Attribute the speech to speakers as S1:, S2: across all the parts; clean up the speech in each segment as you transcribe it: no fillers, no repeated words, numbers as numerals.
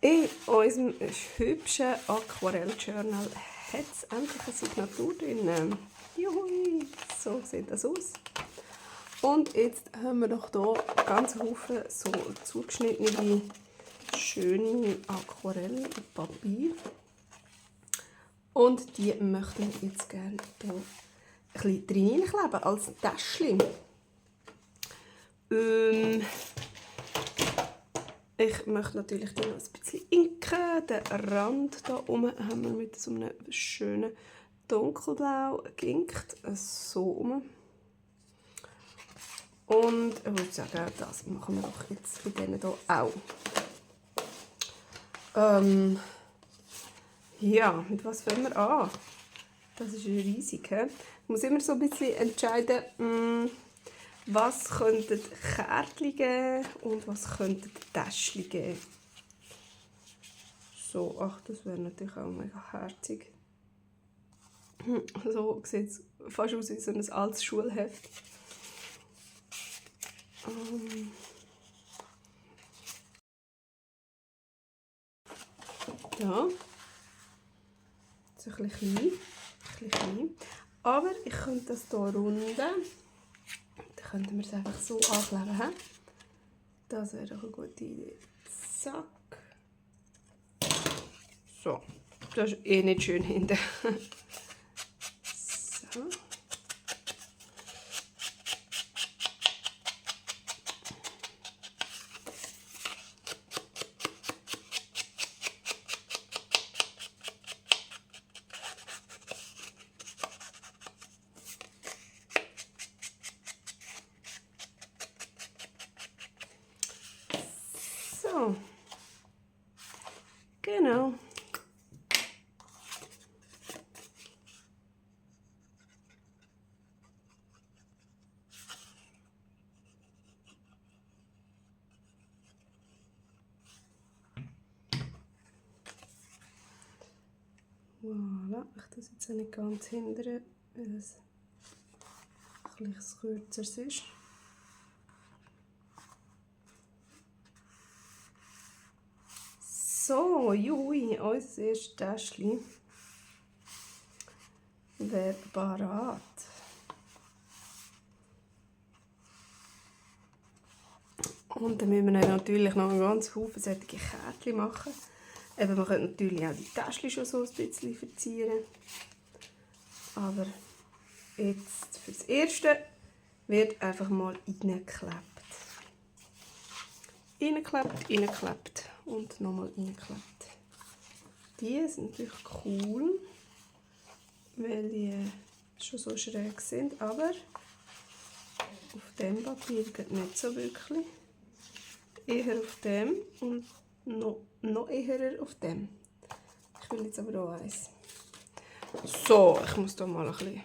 S1: In unserem hübschen Aquarell-Journal hat es endlich eine Signatur drin. Juhui, so sieht das aus. Und jetzt haben wir noch hier ganz viele so zugeschnittene, schöne Aquarellpapier. Und die möchten wir jetzt gerne hier ein bisschen drin kleben als Täschchen. Ich möchte natürlich noch ein bisschen inken. Den Rand hier oben haben wir mit so einem schönen dunkelblau geinkt. So rum. Und ich würde sagen, das machen wir doch jetzt bei denen hier auch. Ja, mit was fangen wir an? Das ist riesig. He? Ich muss immer so ein bisschen entscheiden, was könnten Kärtchen geben und was könnten Täschchen geben. So, ach, das wäre natürlich auch mega herzig. So sieht es fast aus wie so ein altes Schulheft. Ja. So ein bisschen klein. Aber ich könnte das hier runden. Dann könnten wir es einfach so ankleben. He? Das wäre doch eine gute Idee. Zack. So. Das ist eh nicht schön hinten. So. So. Genau. Voilà, ich tue es jetzt nicht ganz hindern, weil es etwas kürzer ist. So, juhui, unser erstes Täschchen wäre parat. Und dann müssen wir natürlich noch einen ganz Haufen solche Kärtchen machen. Eben, man könnte natürlich auch die Täschchen schon so ein bisschen verzieren. Aber jetzt für das Erste wird einfach mal reingeklebt. Reingeklebt und nochmal reingeklebt. Die sind natürlich cool, weil die schon so schräg sind, aber auf dem Papier geht nicht so wirklich. Eher auf dem und noch eher auf dem. Ich will jetzt aber auch eins. So, ich muss hier mal ein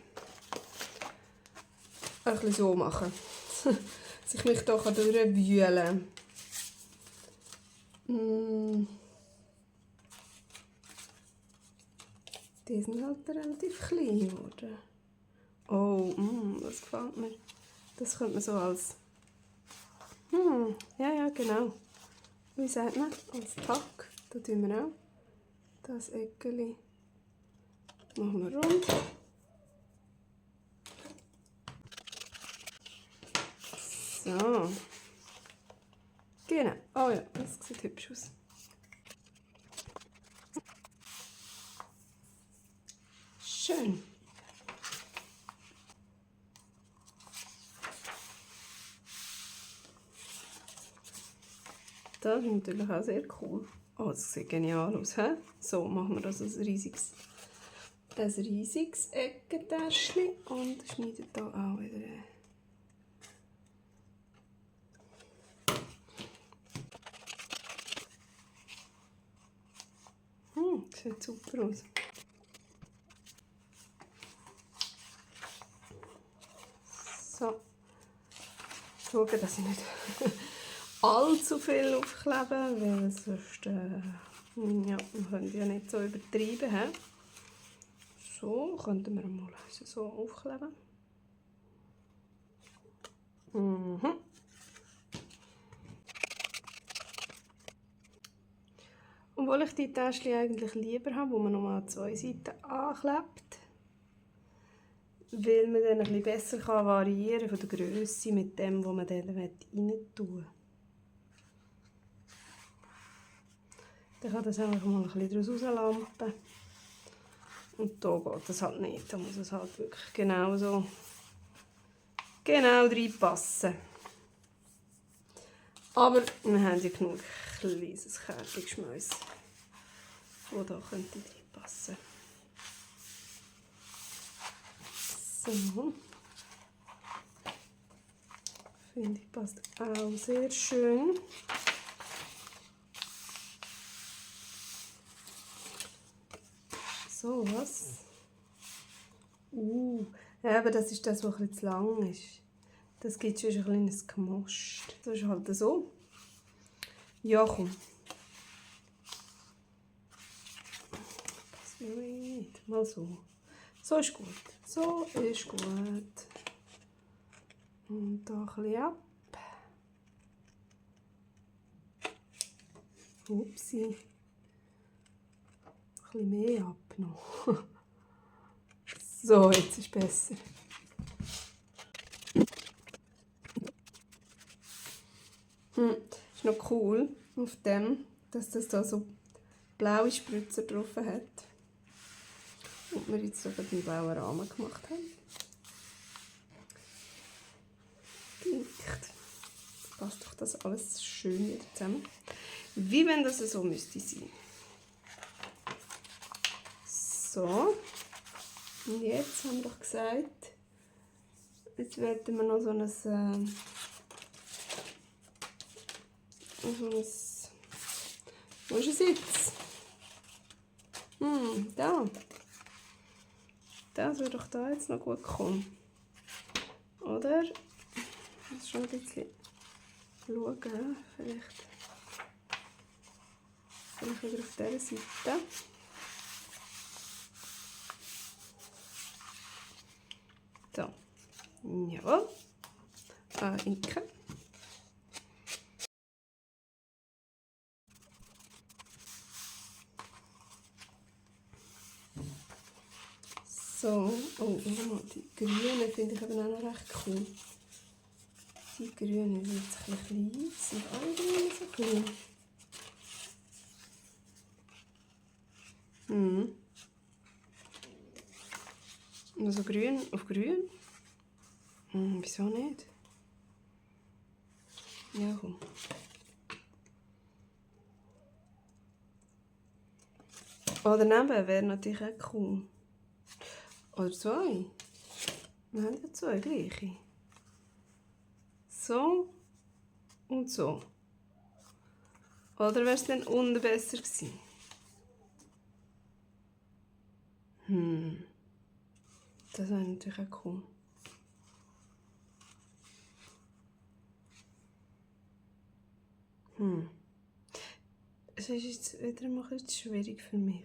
S1: bisschen so machen, dass ich mich hier durchwühlen kann. Die sind halt relativ klein geworden. Oh, das gefällt mir. Das könnte man so als... ja, genau. Wie sagt man? Als Tack. Da tun wir auch das Eckeli. Machen wir rund. So. Genau. Oh ja, das sieht hübsch aus. Schön. Das ist natürlich auch sehr cool. Oh, das sieht genial aus. He? So machen wir das als riesiges Eckentäschchen und schneiden hier auch wieder. Das sieht super aus. So. Schauen, dass ich nicht allzu viel aufklebe, weil sonst ja, wir können ja nicht so übertreiben. He? So, könnten wir mal so aufkleben. Obwohl ich die Täschchen eigentlich lieber habe, wo man nochmal an 2 Seiten anklebt. Weil man dann ein bisschen besser variieren kann von der Grösse mit dem, was man dann rein tun will. Dann kann das einfach mal ein bisschen daraus rauslampen. Und hier geht das halt nicht. Da muss es halt wirklich genau reinpassen. Aber wir haben ja genug kleines Kärtchengeschmäus, das da könnte reinpassen. So. Finde ich, passt auch sehr schön. So, was? Ja, aber das ist das, was ein bisschen zu lang ist. Das gibt schon ein kleines Gemast. Das ist halt so. Ja, komm. Passt mir nicht. Mal so. So ist gut. So ist gut. Und da ein bisschen ab. Upsi. Ein bisschen mehr ab noch. So, jetzt ist es besser. Ist noch cool auf dem, dass das da so blaue Spritzer drauf hat. Und wir jetzt sogar den blauen Rahmen gemacht haben. Jetzt passt doch das alles schön wieder zusammen. Wie wenn das so müsste sein. So. Und jetzt haben wir doch gesagt, jetzt werden wir noch so ein wo ist es jetzt? Da. Das würde doch da jetzt noch gut kommen. Oder? Ich muss schon ein bisschen schauen. Vielleicht wieder auf dieser Seite. So. Jawohl. Inken. So, oh, die grünen finde ich eben auch noch recht cool. Die grünen sind jetzt ein bisschen klein, sind alle grünen so klein. Also grün auf grün? Wieso nicht? Ja, komm. Oder daneben wäre natürlich auch cool. Oder 2. Wir haben ja 2 gleiche. So und so. Oder wäre es dann unten besser gewesen? Das wäre natürlich auch cool. Es ist jetzt wieder ein bisschen schwierig für mich.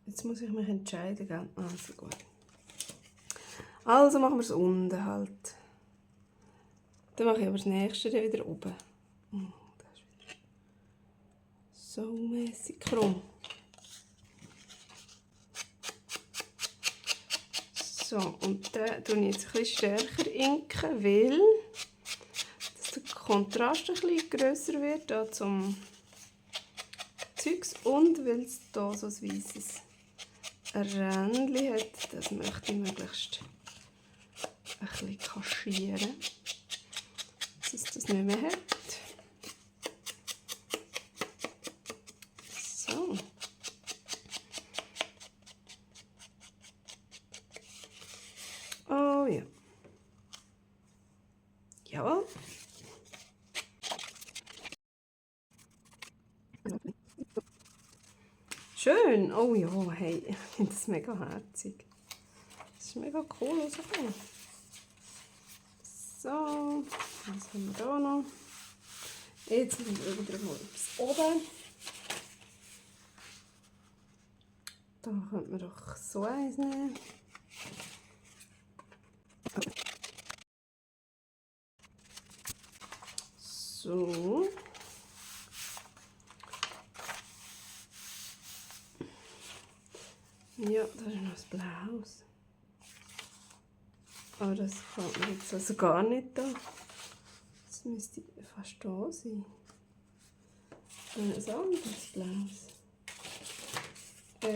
S1: Jetzt muss ich mich entscheiden, gell? Also gut. Also machen wir es unten halt. Dann mache ich aber das nächste dann wieder oben. Das ist wieder so mäßig krumm. So, und dann tue ich jetzt ein bisschen stärker inken, weil dass der Kontrast ein bisschen grösser wird da zum Zeugs und weil es hier so ein weißes Rändchen hat. Das möchte ich möglichst ein bisschen kaschieren, dass es das nicht mehr hat. So. Oh ja. Jawohl. Schön. Oh ja, hey, ich finde das mega herzig. Das ist mega cool rausgekommen. So, was haben wir da noch? Jetzt schauen wir wieder mal bis oben. Da könnte man doch so eins nehmen. So. Ja, da ist noch das Blaues. Aber das gefällt mir jetzt also gar nicht da. Das müsste fast da sein. Ein anderes Blaues.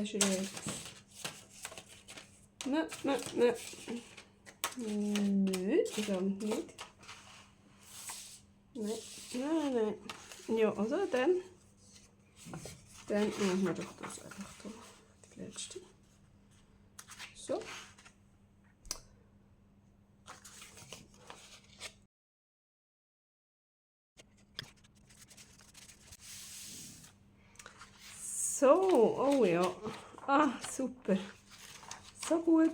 S1: Schräg. Nein. Nö, das kommt nicht. Nein. Ja, also dann machen wir doch das einfach da. Die letzte. So. So, oh ja. Ah, super. So gut.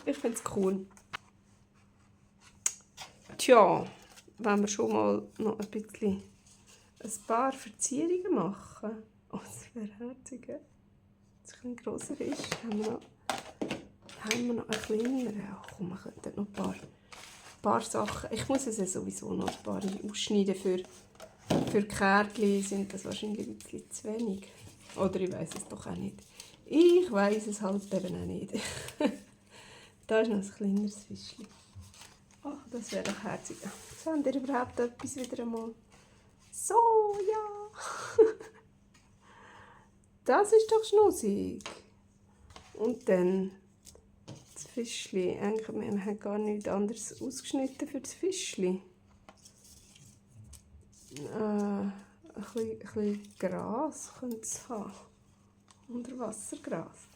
S1: Ich finde es cool. Tja, wenn wir schon mal noch ein paar Verzierungen machen. Oh, das wäre herzig. Wenn es ein grosser ist, haben wir noch einen kleineren. Ja, komm, wir könnten noch ein paar Sachen. Ich muss es ja sowieso noch ein paar ausschneiden. Für Kärtchen sind das wahrscheinlich ein bisschen zu wenig. Oder ich weiß es doch auch nicht. Ich weiß es halt eben auch nicht. Da ist noch ein kleineres Fischchen. Ach, das wäre doch herzig. Seht ihr überhaupt etwas wieder einmal? So, ja. Das ist doch schnussig. Und dann das Fischchen. Eigentlich, wir haben gar nichts anderes ausgeschnitten für das Fischchen. Ein bisschen Gras könnte es haben. Unterwassergras.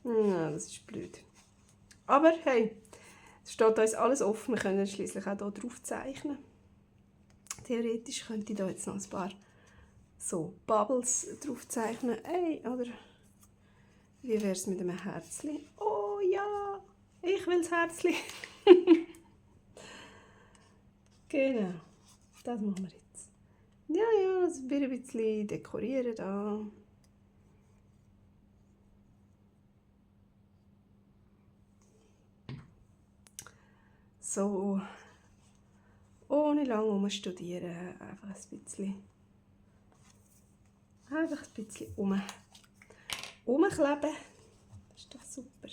S1: Ja, das ist blöd. Aber hey, es steht uns alles offen. Wir können schließlich auch hier drauf zeichnen. Theoretisch könnte ich da jetzt noch ein paar so Bubbles drauf zeichnen. Hey, oder wie wäre es mit einem Herzchen? Oh ja, ich will das Herzchen. Genau, das machen wir jetzt. Ja, das wird ein bisschen dekorieren da. So, ohne lange umstudieren, einfach ein bisschen umkleben. Das ist doch super.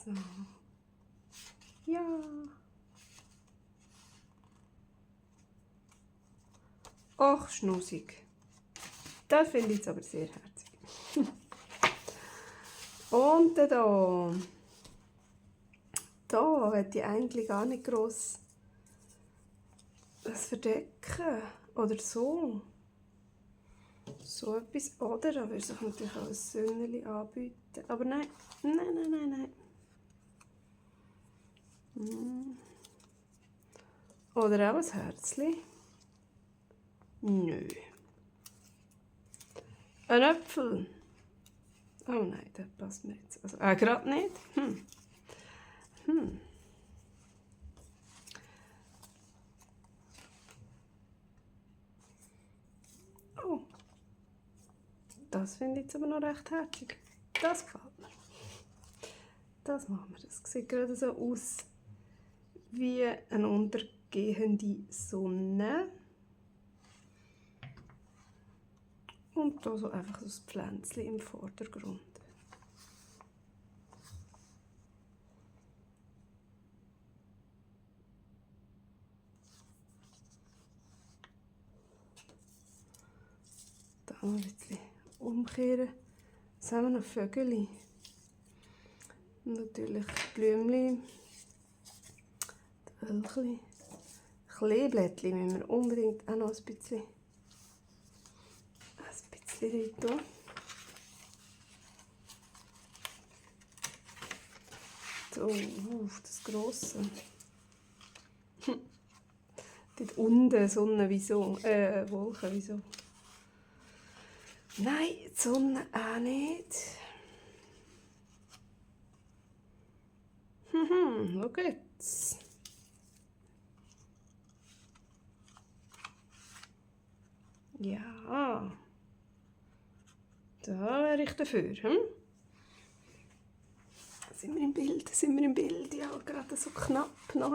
S1: So. Ja. Ach, schnussig. Das finde ich jetzt aber sehr herzig. Und da hätte ich eigentlich gar nicht gross das verdecken. Oder so. So etwas. Oder da würde sich natürlich auch ein Söhnchen anbieten. Aber nein. Oder auch ein Herzchen. Nö. Ein Apfel. Oh nein, das passt mir jetzt. Also, gerade nicht. Oh. Das finde ich jetzt aber noch recht herzig. Das gefällt mir. Das machen wir. Das sieht gerade so aus wie eine untergehende Sonne. Und da so einfach so ein Pflänzchen im Vordergrund. Da noch ein bisschen umkehren. Jetzt haben wir noch Vögel. Natürlich Blümchen. Wölkchen. Kleeblättchen müssen wir unbedingt auch noch ein bisschen rein tun. So, das Grosse. Dort unten Sonne, wieso? Wolken, wieso? Nein, die Sonne auch nicht. Schau jetzt. Ja. Da wäre ich dafür. sind wir im Bild? Sind wir im Bild? Ja, gerade so knapp noch.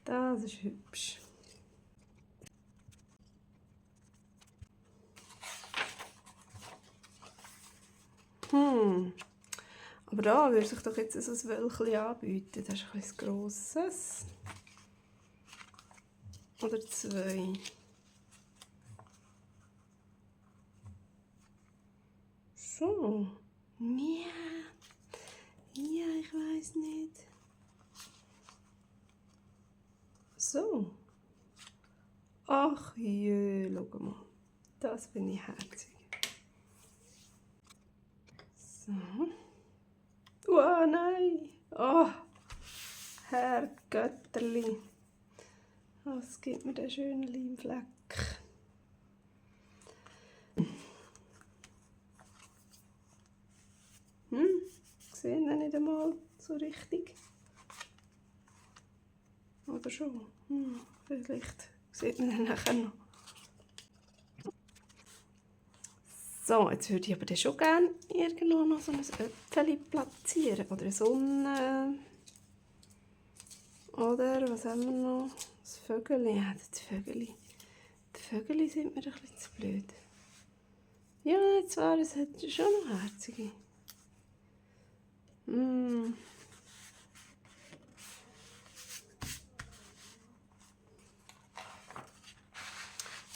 S1: Das ist hübsch. Aber da würde sich doch jetzt ein Wölkchen anbieten. Das ist ein bisschen grosses. Oder 2. So. Ja. Ja, ich weiß nicht. So. Ach je, schau mal. Das bin ich herzig. So. Oh nein. Oh. Herr Götterli. Was gibt mir der schöne Leimfleck? Sehe ihn nicht einmal so richtig. Oder schon? Vielleicht sieht man ihn nachher noch. So, jetzt würde ich aber dann schon gerne irgendwo noch so ein Äpfel platzieren. Oder eine Sonne. Oder was haben wir noch? Das Vögeli. Ja, das Vögeli. Die Vögeli sind mir ein bisschen zu blöd. Ja, zwar, es hat schon noch herzige.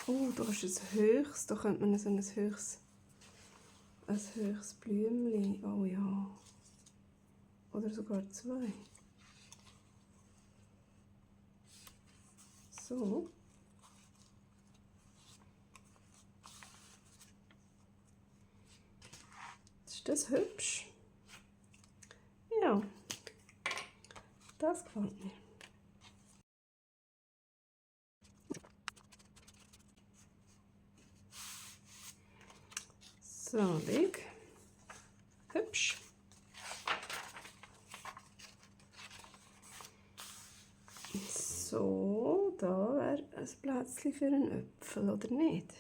S1: Oh, da ist ein höchstes. Da könnte man so ein höchstes Blümchen. Oh ja. Oder sogar 2. So. Ist das hübsch? Ja. Das gefällt mir. So, leg. Hübsch. So, da wäre ein Plätzchen für einen Äpfel, oder nicht?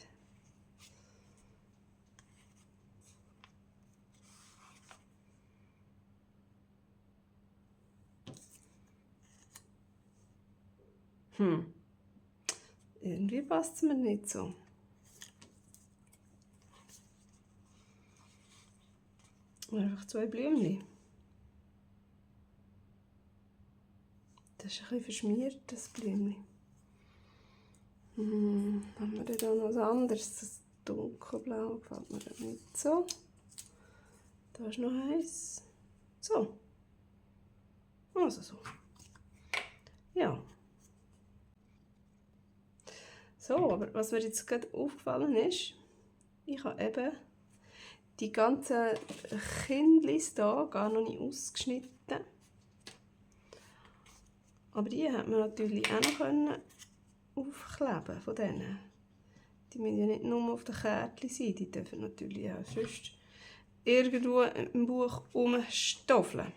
S1: Irgendwie passt es mir nicht so. Einfach 2 Blümchen. Das ist ein bisschen verschmiert, das Blümchen. Haben wir denn da noch was anderes? Das dunkelblau gefällt mir nicht so. Da ist noch eins. So. Also so. Ja. So, aber was mir jetzt gerade aufgefallen ist, ich habe eben die ganzen Kindlis hier gar noch nicht ausgeschnitten. Aber die hat man natürlich auch noch aufkleben von denen. Die müssen ja nicht nur auf den Kärtchen sein, die dürfen natürlich auch sonst irgendwo im Buch rumstoffeln.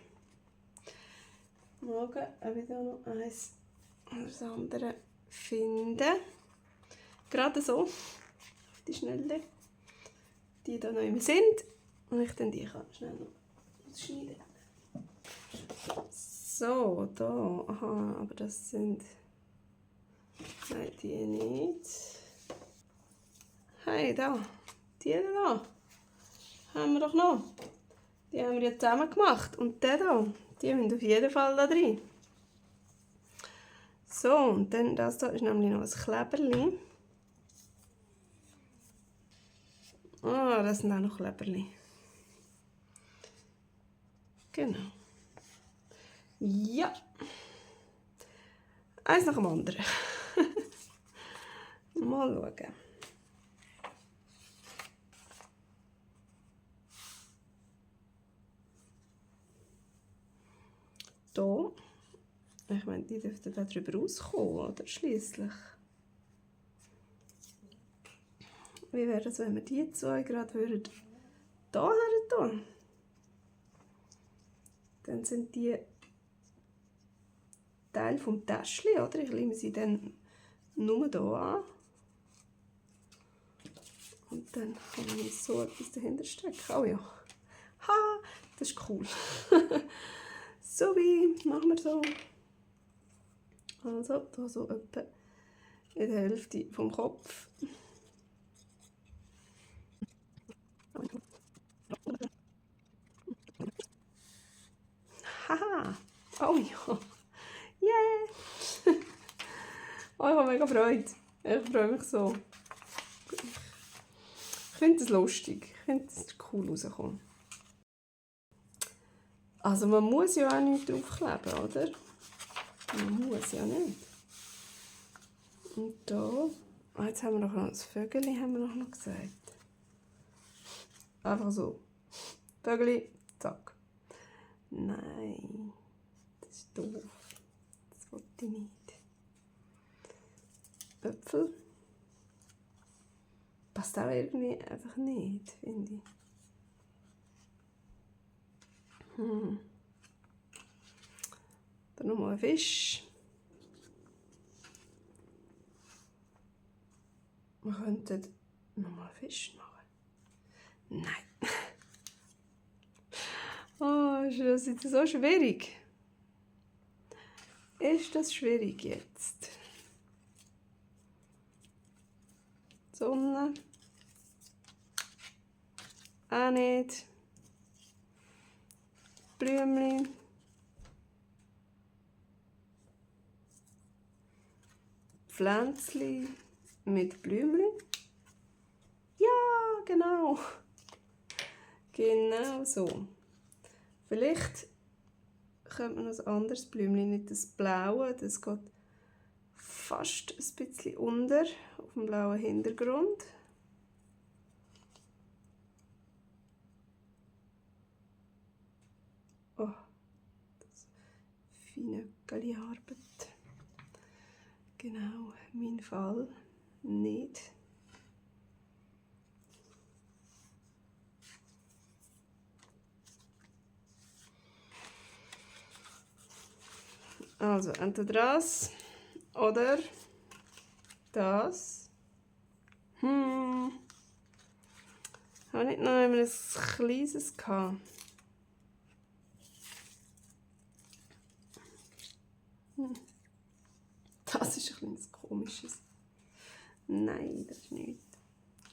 S1: Mal schauen, ob ich da noch eins oder das andere finde. Gerade so, auf die Schnelle, die da noch immer sind. Und ich dann die kann schnell noch schneiden. So, da, aha, aber das sind, nein, die nicht. Hey, da, die da, haben wir doch noch. Die haben wir ja zusammen gemacht. Und der da, die müssen auf jeden Fall da drin. So, und dann das da ist nämlich noch ein Kleberli. Ah, das sind auch noch Kleberli. Genau. Ja. Eins nach dem anderen. Mal schauen. Hier. Ich meine, die dürften da drüber rauskommen, oder? Schliesslich. Wie wäre es, wenn wir die 2 gerade hier tun? Dann sind die Teil vom Täschchen, oder? Ich lege sie dann nur hier an. Und dann kann man so etwas dahinter stecken. Oh ja, Ha, das ist cool. So wie, machen wir so. Also, da so etwa in der Hälfte vom Kopf. Haha! Oh ja! Yeah! Oh, ich habe mega Freude. Ich freue mich so. Ich finde das lustig. Ich finde das cool rauskommen. Also man muss ja auch nicht draufkleben, oder? Man muss ja nicht. Und da... Oh, jetzt haben wir noch das Vögeli haben wir noch gesagt. Einfach so. Vögeli, zack. Nein. Das ist doof. Das wollte ich nicht. Äpfel. Passt auch irgendwie einfach nicht, finde ich. Dann nochmal ein Fisch. Wir könnten nochmal einen Fisch machen. Nein. Oh, ist das jetzt so schwierig? Ist das schwierig jetzt? Sonne. Auch nicht. Blümchen. Pflänzli mit Blümchen. Ja, genau. Genau so. Vielleicht könnte man noch ein anderes Blümchen, nicht das blaue, das geht fast ein bisschen unter auf dem blauen Hintergrund. Oh, das feine Galliarbeit. Genau, mein Fall nicht. Also entweder das oder das. Habe ich noch einmal ein kleines gehabt? Das ist ein kleines komisches. Nein, das ist nicht.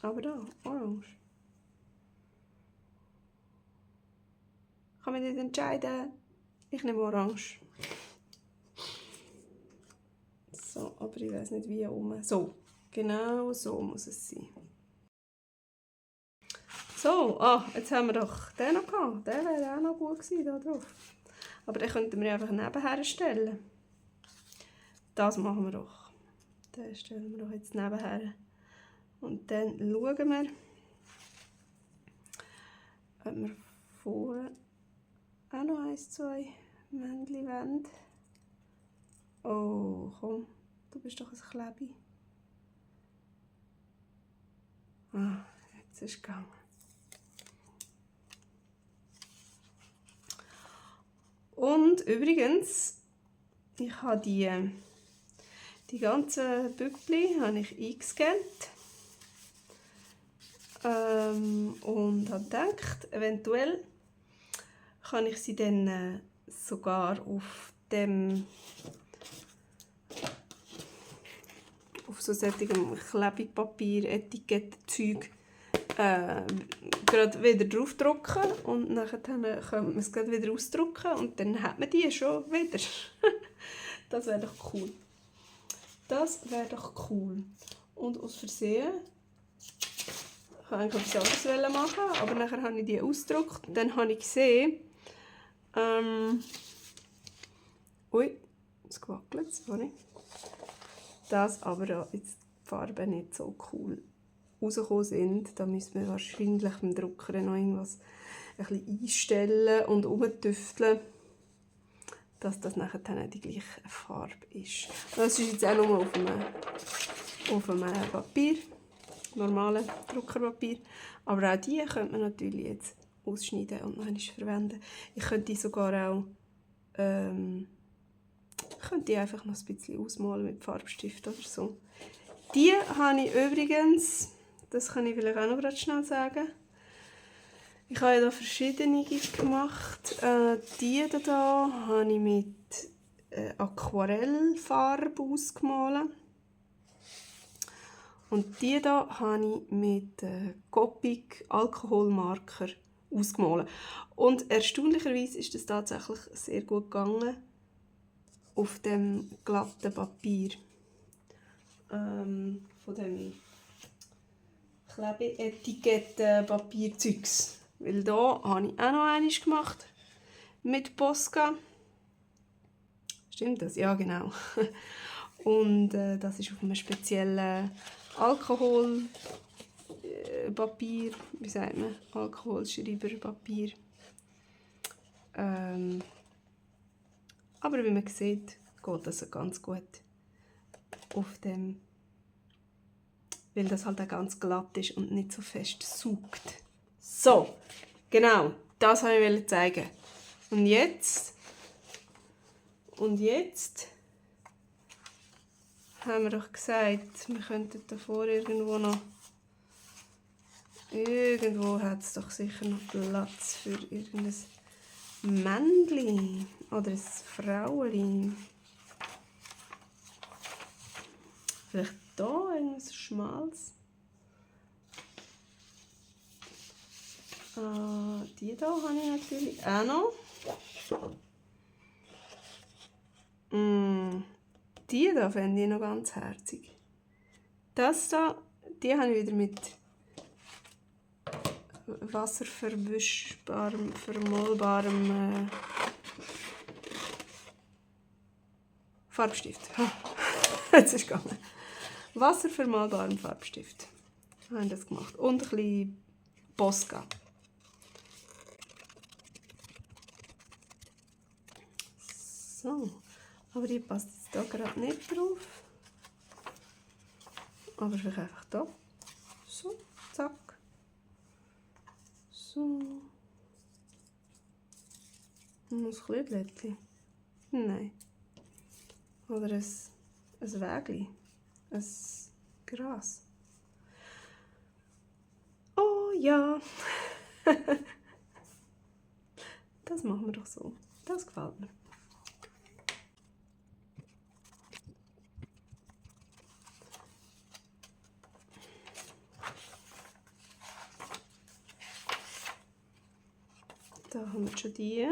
S1: Aber da, orange. Ich kann mich nicht entscheiden. Ich nehme orange. So, aber ich weiß nicht wie herum. So, genau so muss es sein. So, jetzt haben wir doch den noch gehabt. Der wäre auch noch gut gewesen da drauf. Aber den könnten wir einfach nebenher stellen. Das machen wir doch. Den stellen wir doch jetzt nebenher. Und dann schauen wir, ob wir vorne auch noch 1, 2 Männchen wollen. Oh, komm, du bist doch ein Klebi. Jetzt ist es gegangen. Und übrigens, ich habe die ganzen Bügel eingescannt. Und habe gedacht, eventuell kann ich sie dann sogar auf so solchem Klebepapier, Etikettenzeug gerade wieder draufdrucken und nachher kann man es gerade wieder ausdrucken und dann hat man die schon wieder. Das wäre doch cool. Das wäre doch cool. Und aus Versehen, ich wollte eigentlich etwas anderes machen, aber nachher habe ich die ausgedruckt. Dann habe ich gesehen, ui, jetzt gewackelt, sorry. Dass aber jetzt die Farben nicht so cool rausgekommen sind. Da müssen wir wahrscheinlich beim Drucker noch irgendwas ein bisschen einstellen und umtüfteln, dass das nachher dann die gleiche Farbe ist. Das ist jetzt auch nur auf einem Papier, normalen Druckerpapier. Aber auch die könnte man natürlich jetzt ausschneiden und noch einmal verwenden. Ich könnte die sogar auch einfach noch ein bisschen ausmalen mit Farbstift oder so. Die habe ich übrigens, das kann ich vielleicht auch noch gerade schnell sagen, Ich habe ja hier verschiedene gemacht. Die hier habe ich mit Aquarellfarbe ausgemalt. Und die hier habe ich mit Copic Alkoholmarker ausgemalt. Und erstaunlicherweise ist das tatsächlich sehr gut gegangen auf dem glatten Papier. Von dem Klebeetiketten-Papierzeugs. Weil da habe ich auch noch eines gemacht mit Posca. Stimmt das? Ja, genau. Und das ist auf einem speziellen Alkoholpapier, wie sagt man? Alkoholschreiberpapier. Aber wie man sieht, geht das ganz gut auf dem, weil das halt auch ganz glatt ist und nicht so fest saugt. So, genau, das wollte ich zeigen. Und jetzt haben wir doch gesagt, wir könnten davor irgendwo hat es doch sicher noch Platz für irgendein Männchen oder ein Frauenli. Vielleicht hier irgendwas Schmales. Die hier habe ich natürlich auch noch. Die hier fände ich noch ganz herzig. Das hier, die habe ich wieder mit wasserverwischbarem, vermolbarem Farbstift. Jetzt ist es gegangen. Wasservermalbarem Farbstift. Haben wir das gemacht. Und ein bisschen Posca. So. Aber die passt jetzt hier gerade nicht drauf. Aber vielleicht einfach hier. So, zack. So. Ein Klöblättchen. Nein. Oder ein Wägli. Ein Gras. Oh ja. Das machen wir doch so. Das gefällt mir. Da haben wir schon die.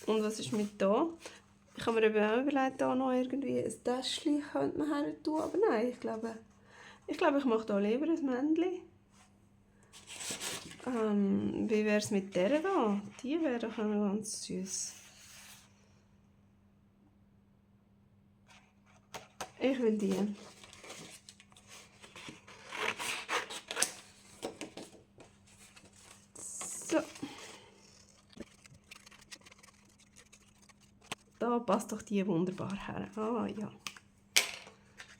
S1: Und was ist mit da? Ich habe mir eben auch überlegt, da noch irgendwie ein Täschchen könnte man her tun, aber nein, ich glaube, ich mache da lieber ein Männchen. Wie wäre es mit der da? Die wäre doch auch noch ganz süß. Ich will die. So. Da passt doch die wunderbar her. Ah ja.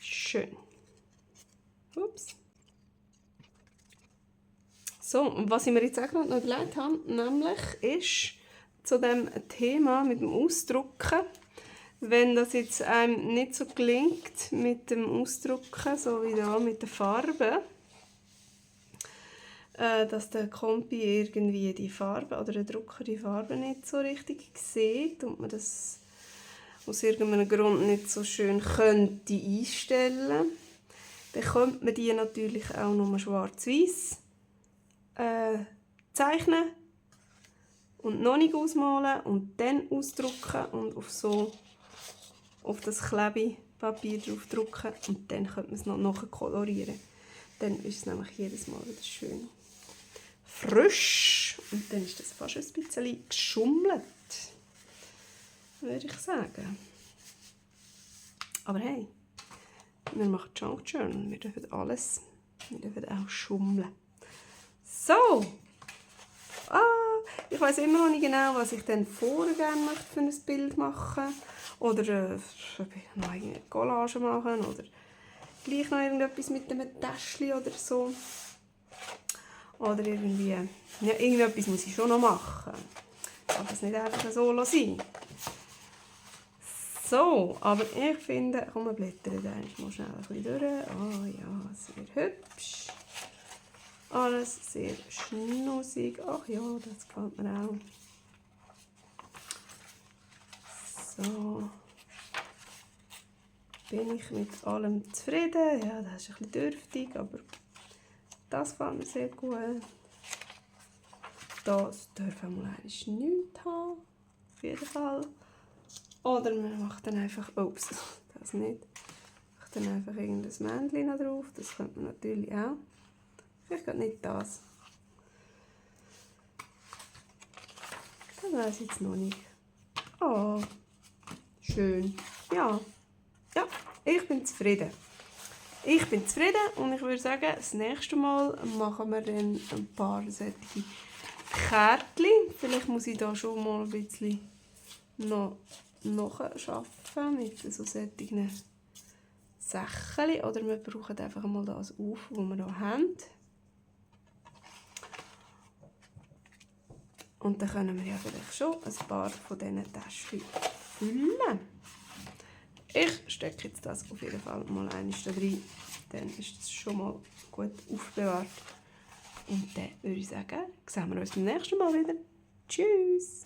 S1: Schön. Ups. So, und was ich mir jetzt auch gerade noch überlegt habe, nämlich ist zu dem Thema mit dem Ausdrucken, wenn das jetzt einem nicht so gelingt mit dem Ausdrucken, so wie da mit der Farbe, dass der Kompi irgendwie die Farbe oder der Drucker die Farbe nicht so richtig sieht und man das aus irgendeinem Grund nicht so schön könnte einstellen, dann könnte man die natürlich auch nur schwarz-weiß zeichnen und noch nicht ausmalen und dann ausdrucken und auf das Klebepapier drauf drucken und dann könnte man es noch nachkolorieren. Dann ist es nämlich jedes Mal wieder schön frisch und dann ist das fast ein bisschen geschummelt, würde ich sagen. Aber hey, wir machen Junk Journal, wir dürfen alles, wir dürfen auch schummeln. So, ich weiß immer noch nicht genau, was ich dann vorher gerne möchte für ein Bild machen oder noch eine Collage machen oder gleich noch irgendetwas mit einem Täschchen oder so. Oder irgendwie, ja, irgendetwas muss ich schon noch machen. kann das nicht einfach so sein. So, aber ich finde, komm, wir blättern da mal schnell ein bisschen durch. Oh ja, sehr hübsch. Alles sehr schnussig. Ach ja, das gefällt mir auch. So. Bin ich mit allem zufrieden. Ja, das ist ein bisschen dürftig, aber das gefällt mir sehr gut. Das dürfen wir nichts haben. Auf jeden Fall. Oder man macht dann einfach, ups, das nicht. Macht dann einfach irgendein Männchen noch drauf. Das könnte man natürlich auch. Vielleicht geht nicht das. Das weiß ich jetzt noch nicht. Oh, schön. Ja. Ja, ich bin zufrieden. Ich bin zufrieden und ich würde sagen, das nächste Mal machen wir dann ein paar solche Kärtchen. Vielleicht muss ich da schon mal ein bisschen noch arbeiten mit so solchen Sachen. Oder wir brauchen einfach mal das auf, was wir hier haben. Und dann können wir ja vielleicht schon ein paar von diesen Täschchen füllen. Ich stecke jetzt das auf jeden Fall mal eines da rein. Dann ist es schon mal gut aufbewahrt. Und dann würde ich sagen, sehen wir uns beim nächsten Mal wieder. Tschüss!